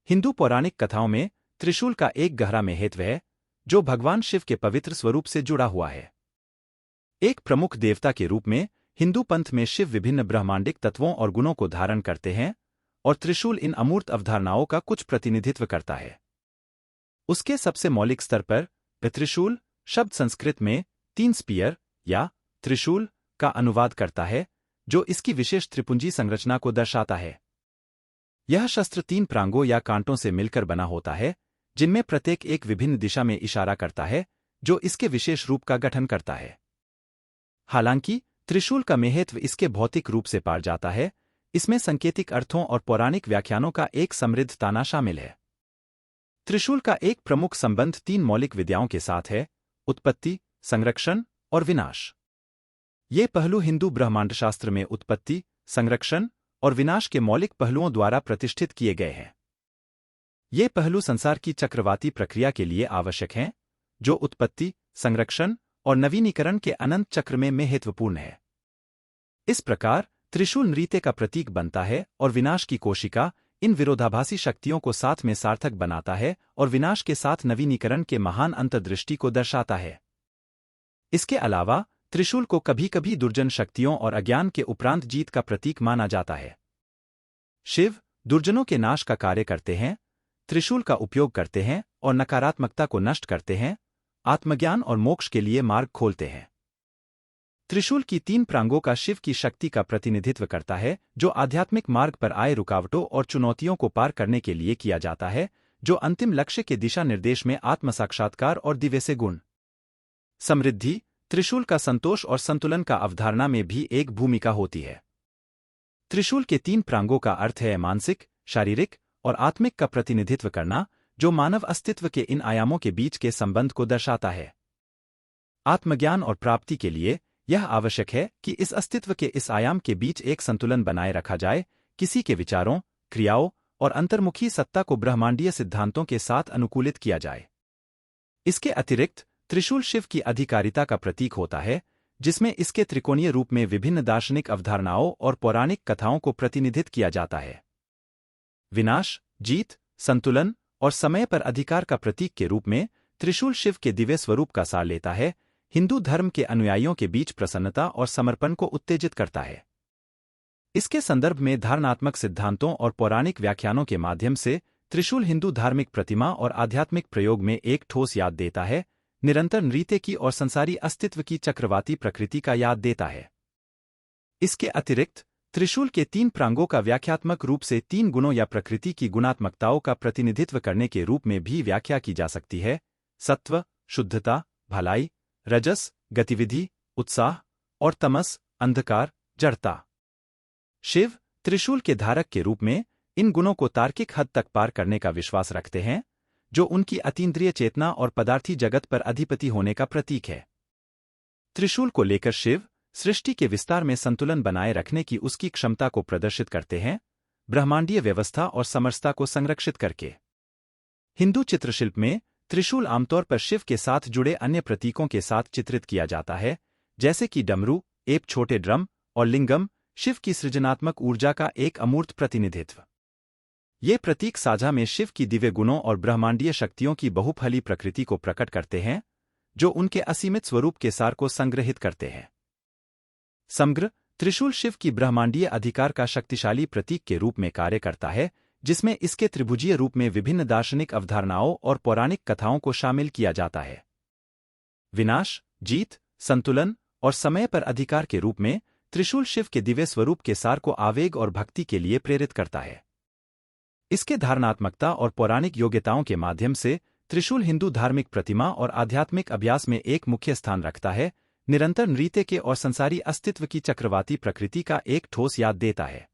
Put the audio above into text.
हिंदू पौराणिक कथाओं में त्रिशूल का एक गहरा महत्व है, जो भगवान शिव के पवित्र स्वरूप से जुड़ा हुआ है। एक प्रमुख देवता के रूप में हिंदू पंथ में शिव विभिन्न ब्रह्मांडिक तत्वों और गुणों को धारण करते हैं, और त्रिशूल इन अमूर्त अवधारणाओं का कुछ प्रतिनिधित्व करता है। उसके सबसे मौलिक स्तर पर त्रिशूल शब्द संस्कृत में तीन स्पीयर या त्रिशूल का अनुवाद करता है, जो इसकी विशेष त्रिपुंजी संरचना को दर्शाता है। यह शस्त्र तीन प्रांगों या कांटों से मिलकर बना होता है, जिनमें प्रत्येक एक विभिन्न दिशा में इशारा करता है, जो इसके विशेष रूप का गठन करता है। हालांकि त्रिशूल का महत्व इसके भौतिक रूप से पार जाता है, इसमें सांकेतिक अर्थों और पौराणिक व्याख्यानों का एक समृद्ध ताना शामिल है। त्रिशूल का एक प्रमुख संबंध तीन मौलिक विद्याओं के साथ है: उत्पत्ति, संरक्षण और विनाश। ये पहलू हिंदू ब्रह्मांडशास्त्र में उत्पत्ति, संरक्षण और विनाश के मौलिक पहलुओं द्वारा प्रतिष्ठित किए गए हैं। ये पहलू संसार की चक्रवाती प्रक्रिया के लिए आवश्यक हैं, जो उत्पत्ति, संरक्षण और नवीनीकरण के अनंत चक्र में महत्वपूर्ण है। इस प्रकार त्रिशूल नृत्य का प्रतीक बनता है और विनाश की कोशिका इन विरोधाभासी शक्तियों को साथ में सार्थक बनाता है और विनाश के साथ नवीनीकरण के महान अंतर्दृष्टि को दर्शाता है। इसके अलावा त्रिशूल को कभी-कभी दुर्जन शक्तियों और अज्ञान के उपरांत जीत का प्रतीक माना जाता है। शिव दुर्जनों के नाश का कार्य करते हैं, त्रिशूल का उपयोग करते हैं और नकारात्मकता को नष्ट करते हैं, आत्मज्ञान और मोक्ष के लिए मार्ग खोलते हैं। त्रिशूल की तीन प्रांगों का शिव की शक्ति का प्रतिनिधित्व करता है, जो आध्यात्मिक मार्ग पर आए रुकावटों और चुनौतियों को पार करने के लिए किया जाता है, जो अंतिम लक्ष्य के दिशा निर्देश में आत्मसाक्षात्कार और दिव्य से गुण समृद्धि। त्रिशूल का संतोष और संतुलन का अवधारणा में भी एक भूमिका होती है। त्रिशूल के तीन प्रांगों का अर्थ है मानसिक, शारीरिक और आत्मिक का प्रतिनिधित्व करना, जो मानव अस्तित्व के इन आयामों के बीच के संबंध को दर्शाता है। आत्मज्ञान और प्राप्ति के लिए यह आवश्यक है कि इस अस्तित्व के इस आयाम के बीच एक संतुलन बनाए रखा जाए, किसी के विचारों, क्रियाओं और अंतर्मुखी सत्ता को ब्रह्मांडीय सिद्धांतों के साथ अनुकूलित किया जाए। इसके अतिरिक्त त्रिशूल शिव की अधिकारिता का प्रतीक होता है, जिसमें इसके त्रिकोणीय रूप में विभिन्न दार्शनिक अवधारणाओं और पौराणिक कथाओं को प्रतिनिधित किया जाता है। विनाश, जीत, संतुलन और समय पर अधिकार का प्रतीक के रूप में त्रिशूल शिव के दिव्य स्वरूप का सार लेता है, हिंदू धर्म के अनुयायियों के बीच प्रसन्नता और समर्पण को उत्तेजित करता है। इसके संदर्भ में धारणात्मक सिद्धांतों और पौराणिक व्याख्यानों के माध्यम से त्रिशूल हिंदू धार्मिक प्रतिमा और आध्यात्मिक प्रयोग में एक ठोस याद देता है, निरंतर नृत्य की और संसारी अस्तित्व की चक्रवाती प्रकृति का याद देता है। इसके अतिरिक्त त्रिशूल के तीन प्रांगों का व्याख्यात्मक रूप से तीन गुणों या प्रकृति की गुणात्मकताओं का प्रतिनिधित्व करने के रूप में भी व्याख्या की जा सकती है: सत्व, शुद्धता, भलाई; रजस, गतिविधि, उत्साह; और तमस, अंधकार, जड़ता। शिव त्रिशूल के धारक के रूप में इन गुणों को तार्किक हद तक पार करने का विश्वास रखते हैं, जो उनकी अतीन्द्रिय चेतना और पदार्थी जगत पर अधिपति होने का प्रतीक है। त्रिशूल को लेकर शिव सृष्टि के विस्तार में संतुलन बनाए रखने की उसकी क्षमता को प्रदर्शित करते हैं, ब्रह्मांडीय व्यवस्था और समरसता को संरक्षित करके। हिंदू चित्रशिल्प में त्रिशूल आमतौर पर शिव के साथ जुड़े अन्य प्रतीकों के साथ चित्रित किया जाता है, जैसे कि डमरू, एक छोटे ड्रम, और लिंगम, शिव की सृजनात्मक ऊर्जा का एक अमूर्त प्रतिनिधित्व। ये प्रतीक साझा में शिव की दिव्य गुणों और ब्रह्मांडीय शक्तियों की बहुफली प्रकृति को प्रकट करते हैं, जो उनके असीमित स्वरूप के सार को संग्रहित करते हैं। समग्र त्रिशूल शिव की ब्रह्मांडीय अधिकार का शक्तिशाली प्रतीक के रूप में कार्य करता है, जिसमें इसके त्रिभुजीय रूप में विभिन्न दार्शनिक अवधारणाओं और पौराणिक कथाओं को शामिल किया जाता है। विनाश, जीत, संतुलन और समय पर अधिकार के रूप में त्रिशूल शिव के दिव्य स्वरूप के सार को आवेग और भक्ति के लिए प्रेरित करता है। इसके धारणात्मकता और पौराणिक योग्यताओं के माध्यम से त्रिशूल हिंदू धार्मिक प्रतिमा और आध्यात्मिक अभ्यास में एक मुख्य स्थान रखता है, निरंतर नृत्य के और संसारी अस्तित्व की चक्रवाती प्रकृति का एक ठोस याद देता है।